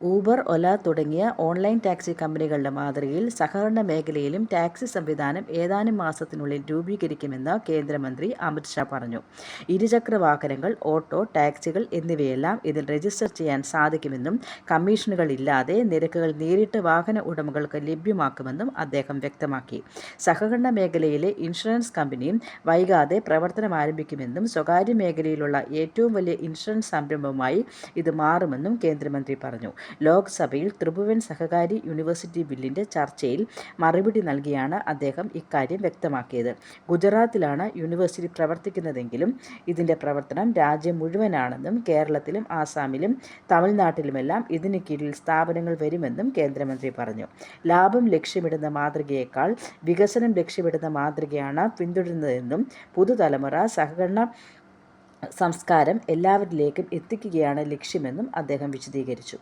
Uber, ഒല തുടങ്ങിയ online taxi കമ്പനികളുടെ മാതൃകയിൽ സഹകരണ മേഖലയിലും ടാക്സി സംവിധാനം ഏതാനും മാസത്തിനുള്ളിൽ രൂപീകരിക്കുമെന്ന് കേന്ദ്രമന്ത്രി അമിത് ഷാ പറഞ്ഞു. ഇരുചക്ര വാഹനങ്ങൾ, ഓട്ടോ, ടാക്സികൾ എന്നിവയെല്ലാം ഇതിൽ രജിസ്റ്റർ ചെയ്യാൻ സാധിക്കുമെന്നും കമ്മീഷനുകളില്ലാതെ നിരക്കുകൾ നേരിട്ട് വാഹന ഉടമകൾക്ക് ലഭ്യമാക്കുമെന്നും അദ്ദേഹം വ്യക്തമാക്കി. സഹകരണ മേഖലയിലെ ഇൻഷുറൻസ് കമ്പനിയും വൈകാതെ പ്രവർത്തനമാരംഭിക്കുമെന്നും സ്വകാര്യ മേഖലയിലുള്ള ഏറ്റവും വലിയ ഇൻഷുറൻസ് സംരംഭമായി ഇത് മാറുമെന്നും കേന്ദ്രമന്ത്രി പറഞ്ഞു. ലോക്സഭയിൽ ത്രിഭുവൻ സഹകാരി യൂണിവേഴ്സിറ്റി ബില്ലിന്റെ ചർച്ചയിൽ മറുപടി നൽകിയാണ് അദ്ദേഹം ഇക്കാര്യം വ്യക്തമാക്കിയത്. ഗുജറാത്തിലാണ് യൂണിവേഴ്സിറ്റി പ്രവർത്തിക്കുന്നതെങ്കിലും ഇതിന്റെ പ്രവർത്തനം രാജ്യം മുഴുവനാണെന്നും കേരളത്തിലും ആസാമിലും തമിഴ്നാട്ടിലുമെല്ലാം ഇതിന് കീഴിൽ സ്ഥാപനങ്ങൾ വരുമെന്നും കേന്ദ്രമന്ത്രി പറഞ്ഞു. ലാഭം ലക്ഷ്യമിടുന്ന മാതൃകയേക്കാൾ വികസനം ലക്ഷ്യമിടുന്ന മാതൃകയാണ് പിന്തുടരുന്നതെന്നും പുതുതലമുറ സഹകരണ സംസ്കാരം എല്ലാവരിലേക്കും എത്തിക്കുകയാണ് ലക്ഷ്യമെന്നും അദ്ദേഹം വിശദീകരിച്ചു.